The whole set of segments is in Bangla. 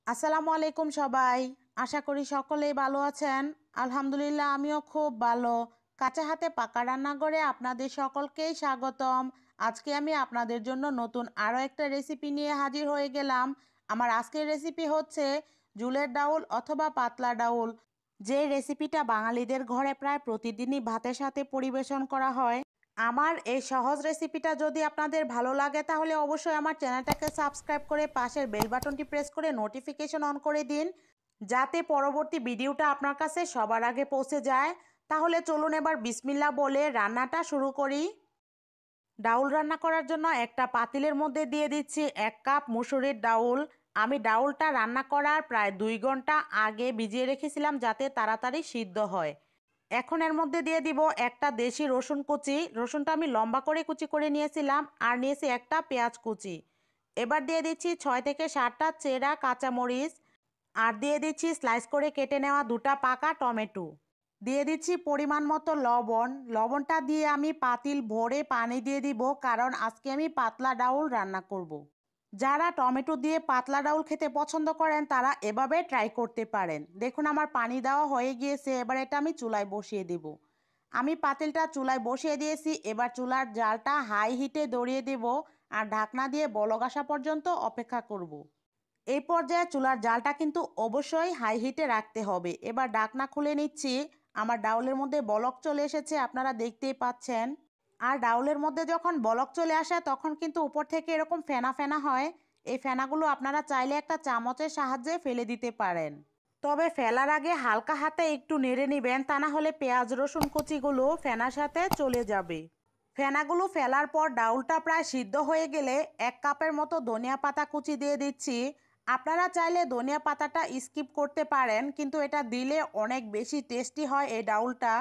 আসসালামু আলাইকুম সবাই। আশা করি সকলেই ভালো আছেন। আলহামদুলিল্লাহ আমিও খুব ভালো। কাঁচা হাতে পাকা রান্নাঘরে আপনাদের সকলকেই স্বাগতম। আজকে আমি আপনাদের জন্য নতুন আরও একটা রেসিপি নিয়ে হাজির হয়ে গেলাম। আমার আজকের রেসিপি হচ্ছে জুলের ডাউল অথবা পাতলা ডাউল। যে রেসিপিটা বাঙালিদের ঘরে প্রায় প্রতিদিনই ভাতের সাথে পরিবেশন করা হয়। আমার এই সহজ রেসিপিটা যদি আপনাদের ভালো লাগে তাহলে অবশ্যই আমার চ্যানেলটাকে সাবস্ক্রাইব করে পাশের বেল বাটনটি প্রেস করে নোটিফিকেশন অন করে দিন, যাতে পরবর্তী ভিডিওটা আপনার কাছে সবার আগে পৌঁছে যায়। তাহলে চলুন এবার বিসমিল্লাহ বলে রান্নাটা শুরু করি। ডাউল রান্না করার জন্য একটা পাতিলের মধ্যে দিয়ে দিচ্ছি 1 কাপ মুসুরির ডাউল। আমি ডাউলটা রান্না করার প্রায় 2 ঘন্টা আগে ভিজিয়ে রেখেছিলাম যাতে তাড়াতাড়ি সিদ্ধ হয়। এখন এর মধ্যে দিয়ে দিব একটা দেশি রসুন কুচি। রসুনটা আমি লম্বা করে কুচি করে নিয়েছিলাম, আর নিয়েছি একটা পেঁয়াজ কুচি। এবার দিয়ে দিচ্ছি 6 থেকে 7টা চেরা কাঁচামরিচ, আর দিয়ে দিচ্ছি স্লাইস করে কেটে নেওয়া 2টা পাকা টমেটো। দিয়ে দিচ্ছি পরিমাণ মতো লবণ। লবণটা দিয়ে আমি পাতিল ভরে পানি দিয়ে দিব, কারণ আজকে আমি পাতলা ডাউল রান্না করব। যারা টমেটো দিয়ে পাতলা ডাউল খেতে পছন্দ করেন তারা এভাবে ট্রাই করতে পারেন। দেখুন আমার পানি দেওয়া হয়ে গিয়েছে, এবার এটা আমি চুলায় বসিয়ে দেব। আমি পাতিলটা চুলায় বসিয়ে দিয়েছি। এবার চুলার জালটা হাই হিটে ধরিয়ে দেব, আর ঢাকনা দিয়ে বলক আসা পর্যন্ত অপেক্ষা করব। এই পর্যায়ে চুলার জালটা কিন্তু অবশ্যই হাই হিটে রাখতে হবে। এবার ঢাকনা খুলে নিচ্ছি। আমার ডাউলের মধ্যে বলক চলে এসেছে, আপনারা দেখতেই পাচ্ছেন। আর ডাউলের মধ্যে যখন বলক চলে আসে তখন কিন্তু উপর থেকে এরকম ফেনা ফেনা হয়। এই ফেনাগুলো আপনারা চাইলে একটা চামচের সাহায্যে ফেলে দিতে পারেন। তবে ফেলার আগে হালকা হাতে একটু নেড়ে নেবেন, তা না হলে পেঁয়াজ রসুন কুচিগুলো ফেনার সাথে চলে যাবে। ফেনাগুলো ফেলার পর ডাউলটা প্রায় সিদ্ধ হয়ে গেলে 1 কাপের মতো ধনিয়া পাতা কুচি দিয়ে দিচ্ছি। আপনারা চাইলে ধনিয়া পাতাটা স্কিপ করতে পারেন, কিন্তু এটা দিলে অনেক বেশি টেস্টি হয় এই ডাউলটা।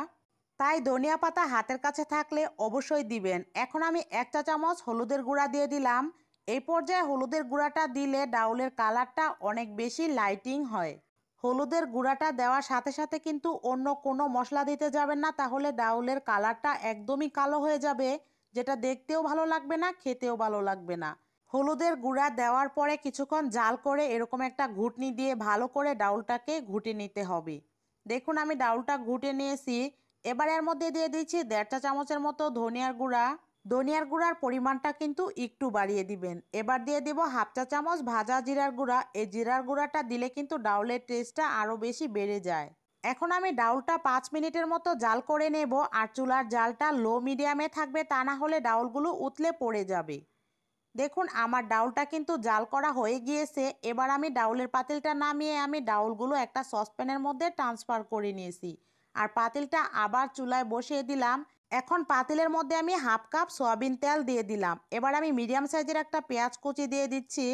তাই ধনিয়া পাতা হাতের কাছে থাকলে অবশ্যই দিবেন। এখন আমি 1 চা চামচ হলুদের গুঁড়া দিয়ে দিলাম। এই পর্যায়ে হলুদের গুঁড়াটা দিলে ডাউলের কালারটা অনেক বেশি লাইটিং হয়। হলুদের গুঁড়াটা দেওয়ার সাথে সাথে কিন্তু অন্য কোনো মশলা দিতে যাবেন না, তাহলে ডাউলের কালারটা একদমই কালো হয়ে যাবে, যেটা দেখতেও ভালো লাগবে না, খেতেও ভালো লাগবে না। হলুদের গুঁড়া দেওয়ার পরে কিছুক্ষণ জাল করে এরকম একটা ঘুটনি দিয়ে ভালো করে ডাউলটাকে ঘুটে নিতে হবে। দেখুন আমি ডাউলটা ঘুটে নিয়েছি। এবার এর মধ্যে দিয়ে দিচ্ছি 1.5 চা চামচের মতো ধনিয়ার গুঁড়া। ধনিয়ার গুঁড়ার পরিমাণটা কিন্তু একটু বাড়িয়ে দিবেন। এবার দিয়ে দিব 1/2 চা চামচ ভাজা জিরার গুঁড়া। এই জিরার গুঁড়াটা দিলে কিন্তু ডাউলের টেস্টটা আরও বেশি বেড়ে যায়। এখন আমি ডাউলটা 5 মিনিটের মতো জাল করে নেব, আর চুলার জালটা লো মিডিয়ামে থাকবে, তা না হলে ডাউলগুলো উতলে পড়ে যাবে। দেখুন আমার ডাউলটা কিন্তু জাল করা হয়ে গিয়েছে। এবার আমি ডাউলের পাতিলটা নামিয়ে আমি ডাউলগুলো একটা সসপ্যানের মধ্যে ট্রান্সফার করে নিয়েছি, আর পাতিলটা আবার চুলায় বসিয়ে দিলাম। এখন পাতিলের মধ্যে আমি 1/2 কাপ সয়াবিন তেল দিয়ে দিলাম। এবার আমি মিডিয়াম সাইজের একটা পেঁয়াজ কুচি দিয়ে দিচ্ছি,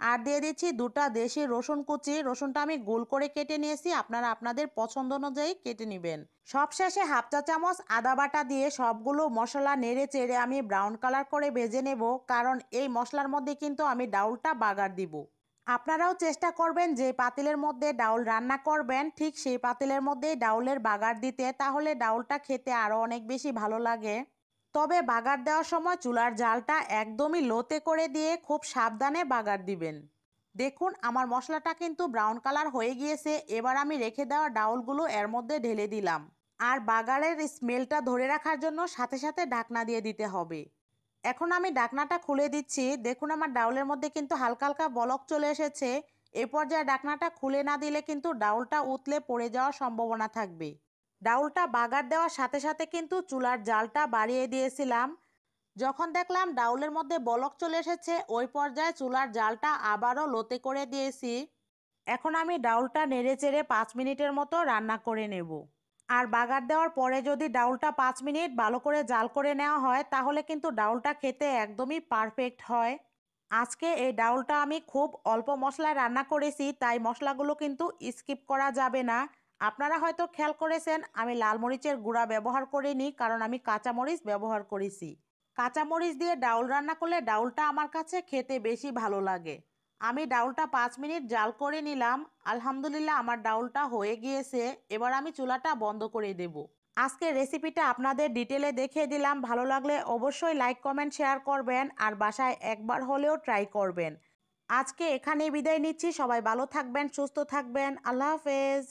আর দিয়ে দিচ্ছি 2টা দেশি রসুন কুচি। রসুনটা আমি গোল করে কেটে নিয়েছি, আপনারা আপনাদের পছন্দ অনুযায়ী কেটে নেবেন। সবশেষে 1/2 চা চামচ আদা বাটা দিয়ে সবগুলো মশলা নেড়ে চেড়ে আমি ব্রাউন কালার করে ভেজে নেব, কারণ এই মশলার মধ্যে কিন্তু আমি ডাউলটা বাগার দিব। আপনারাও চেষ্টা করবেন যে পাতিলের মধ্যে ডাউল রান্না করবেন ঠিক সেই পাতিলের মধ্যেই ডাউলের বাগার দিতে, তাহলে ডাউলটা খেতে আরও অনেক বেশি ভালো লাগে। তবে বাগার দেওয়ার সময় চুলার জালটা একদমই লোতে করে দিয়ে খুব সাবধানে বাগার দিবেন। দেখুন আমার মশলাটা কিন্তু ব্রাউন কালার হয়ে গিয়েছে। এবার আমি রেখে দেওয়া ডাউলগুলো এর মধ্যে ঢেলে দিলাম, আর বাগারের স্মেলটা ধরে রাখার জন্য সাথে সাথে ঢাকনা দিয়ে দিতে হবে। এখন আমি ঢাকনাটা খুলে দিচ্ছি। দেখুন আমার ডাউলের মধ্যে কিন্তু হালকা হালকা বলক চলে এসেছে। এই পর্যায়ে ঢাকনাটা খুলে না দিলে কিন্তু ডাউলটা উতলে পড়ে যাওয়ার সম্ভাবনা থাকবে। ডাউলটা বাগার দেওয়ার সাথে সাথে কিন্তু চুলার জালটা বাড়িয়ে দিয়েছিলাম। যখন দেখলাম ডাউলের মধ্যে বলক চলে এসেছে ওই পর্যায়ে চুলার জালটা আবারও লোতে করে দিয়েছি। এখন আমি ডাউলটা নেড়ে চেড়ে 5 মিনিটের মতো রান্না করে নেব। আর বাগার দেওয়ার পরে যদি ডাউলটা 5 মিনিট ভালো করে জাল করে নেওয়া হয় তাহলে কিন্তু ডাউলটা খেতে একদমই পারফেক্ট হয়। আজকে এই ডাউলটা আমি খুব অল্প মশলায় রান্না করেছি, তাই মশলাগুলো কিন্তু স্কিপ করা যাবে না। আপনারা হয়তো খেয়াল করেছেন আমি লাল মরিচের গুঁড়া ব্যবহার করিনি, কারণ আমি কাঁচামরিচ ব্যবহার করেছি। কাঁচামরিচ দিয়ে ডাউল রান্না করলে ডাউলটা আমার কাছে খেতে বেশি ভালো লাগে। আমি ডাউলটা 5 মিনিট জাল করে নিলাম। আলহামদুলিল্লাহ আমার ডাউলটা হয়ে গিয়েছে। এবার আমি চুলাটা বন্ধ করে দেব। আজকের রেসিপিটা আপনাদের ডিটেলে দেখিয়ে দিলাম। ভালো লাগলে অবশ্যই লাইক কমেন্ট শেয়ার করবেন, আর বাসায় একবার হলেও ট্রাই করবেন। আজকে এখানেই বিদায় নিচ্ছি। সবাই ভালো থাকবেন, সুস্থ থাকবেন। আল্লাহ হাফেজ।